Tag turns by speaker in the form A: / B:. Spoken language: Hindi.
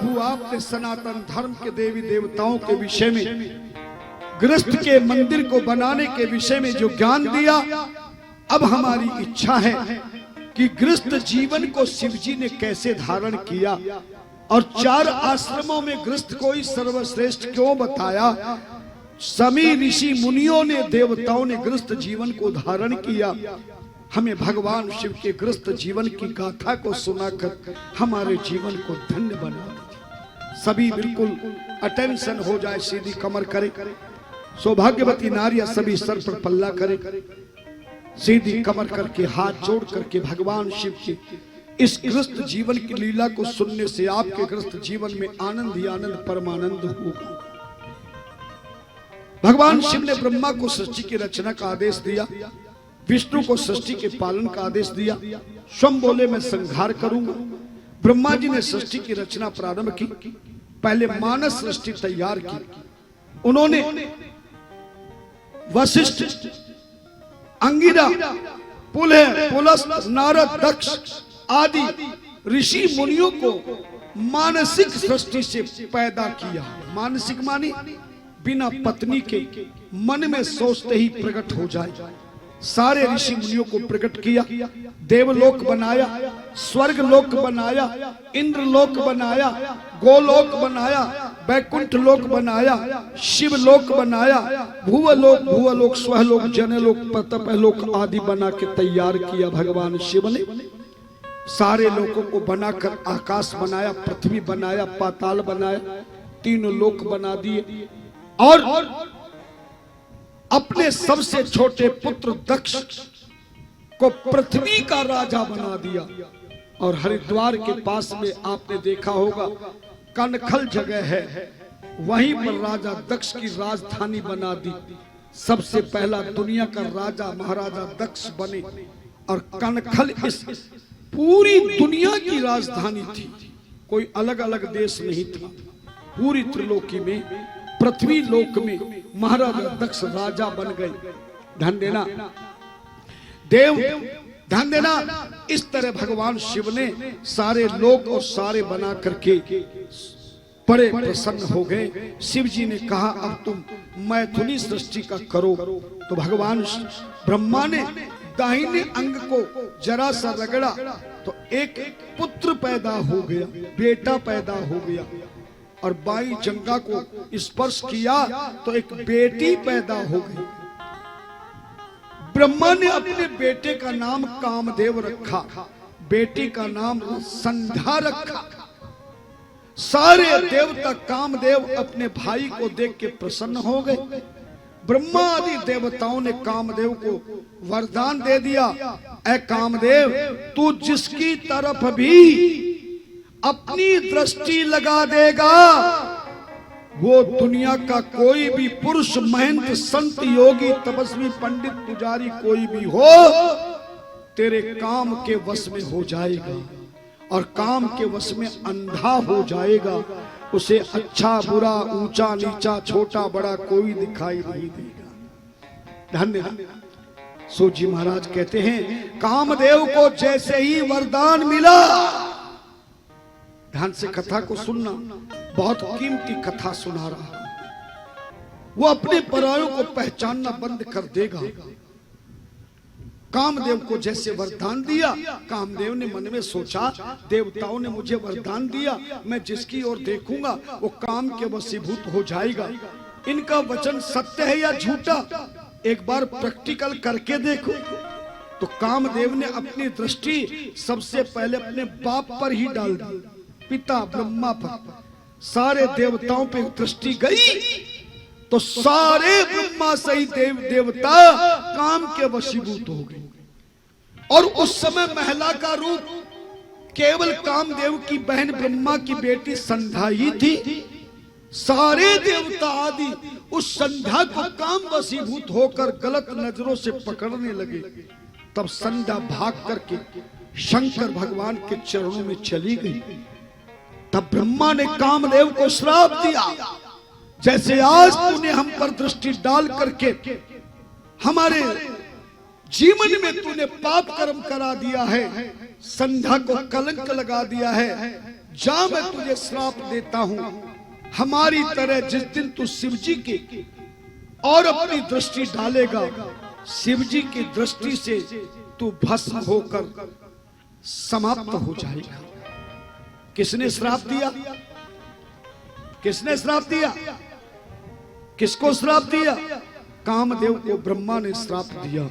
A: प्रभु आपने सनातन धर्म के देवी देवताओं के विषय में, गृहस्थ के मंदिर को बनाने के विषय में जो ज्ञान दिया, अब हमारी इच्छा है कि गृहस्थ जीवन को शिव जी ने कैसे धारण किया और 4 आश्रमों में गृहस्थ को ही सर्वश्रेष्ठ क्यों बताया। सभी ऋषि मुनियों ने, देवताओं ने गृहस्थ जीवन को धारण किया। हमें भगवान शिव के गृहस्थ जीवन की गाथा को सुनाकर हमारे जीवन को धन्य बना दीजिए। सभी बिल्कुल अटेंशन हो जाए, सीधी कमर करे, सौभाग्यवती नारियां सभी सर पर पल्ला करे, सीधी कमर करके हाथ जोड़ करके भगवान शिव के इस गृहस्थ जीवन की लीला को सुनने से आपके गृहस्थ जीवन में आनंद ही आनंद, परमानंद होगा। भगवान शिव ने ब्रह्मा को सृष्टि की रचना का आदेश दिया, विष्णु को सृष्टि के पालन का आदेश दिया। स्वयं बोले मैं संहार करूंगा। ब्रह्मा जी ने सृष्टि की रचना प्रारंभ की, पहले मानस सृष्टि तैयार की। उन्होंने वशिष्ठ, अंगिरा, पुलह, पुलस्त, नारद, दक्ष आदि ऋषि मुनियों को मानसिक सृष्टि से पैदा किया। मानसिक मानी बिना पत्नी के मन में सोचते ही प्रकट हो जाए। सारे ऋषि मुनियों को प्रकट किया, देवलोक बनाया, स्वर्ग लोक बनाया, इंद्रलोक बनाया, गोलोक बनाया, बैकुंठ लोक बनाया, शिवलोक बनाया, भूवलोक, स्वहलोक, जनलोक, तपलोक आदि बना के तैयार किया। भगवान शिव ने सारे लोकों को बनाकर आकाश बनाया, पृथ्वी बनाया, पाताल बनाया, 3 लोक बना दिए और अपने सबसे छोटे पुत्र दक्ष को पृथ्वी का राजा बना दिया। और हरिद्वार के पास में आपने देखा होगा कनखल जगह है, वहीं पर राजा दक्ष की राजधानी बना दी। सबसे पहला दुनिया का राजा महाराजा दक्ष बने और कनखल इस पूरी दुनिया की राजधानी थी, कोई अलग अलग देश नहीं था। पूरी त्रिलोकी में, पृथ्वी लोक में महाराजा दक्ष राजा बन गए। ध्यान देना देव, ध्यान देना। इस तरह भगवान शिव ने सारे लोक और सारे बना करके बड़े प्रसन्न हो गए। शिव जी ने कहा अब तुम मैथुनी सृष्टि का करो। तो भगवान ब्रह्मा ने दाहिने अंग को जरा सा रगड़ा तो एक पुत्र पैदा हो गया, बेटा पैदा हो गया। और बाई जंगा को स्पर्श किया तो एक बेटी पैदा हो गई। ब्रह्मा ने अपने बेटे का नाम कामदेव रखा, बेटी का नाम संध्या रखा। सारे देवता कामदेव अपने भाई को देख के प्रसन्न हो गए। ब्रह्मा आदि देवताओं ने कामदेव को वरदान दे दिया, ऐ कामदेव तू जिसकी तरफ भी अपनी दृष्टि लगा देगा वो दुनिया का कोई भी पुरुष, महंत, संत, योगी, तपस्वी, पंडित, पुजारी कोई भी हो तेरे काम के वश में हो जाएगा और काम के वश में अंधा हो जाएगा। उसे अच्छा बुरा, ऊंचा नीचा, छोटा बड़ा कोई दिखाई नहीं देगा। धन्य सो जी महाराज कहते हैं कामदेव को जैसे ही वरदान मिला, ध्यान से कथा को सुनना, बहुत कीमती कथा सुना रहा, वो अपने परायों को पहचानना बंद कर देगा। कामदेव को जैसे वरदान दिया, कामदेव ने मन में सोचा देवताओं ने मुझे वरदान दिया, मैं जिसकी ओर देखूंगा वो काम के वशीभूत हो जाएगा। इनका वचन सत्य है या झूठा, एक बार प्रैक्टिकल करके देखो। तो कामदेव ने अपनी दृष्टि सबसे पहले अपने बाप पर ही डाल दी, पिता ब्रह्मा पर। सारे देवताओं पे दृष्टि गई तो सारे ब्रह्मा सही देवता काम के वशीभूत हो गए। और उस समय महिला का रूप केवल कामदेव की बहन ब्रह्मा की बेटी संध्या ही थी। सारे देवता आदि उस संध्या को काम वशीभूत होकर गलत नजरों से पकड़ने लगे। तब संध्या भाग करके शंकर भगवान के चरणों में चली गई। तब ब्रह्मा ने कामदेव को श्राप दिया, जैसे आज तूने हम पर दृष्टि डाल करके हमारे जीवन में तूने पाप कर्म करा दिया है, संध्या को कलंक लगा दिया है, जा मैं तुझे श्राप देता हूं, हमारी तरह जिस दिन तू शिव जी के और अपनी दृष्टि डालेगा, शिव जी की दृष्टि से तू भस्म होकर समाप्त हो जाएगा। किसने श्राप दिया? किसने श्राप दिया? किसको श्राप दिया? कामदेव को ब्रह्मा ने श्राप दिया।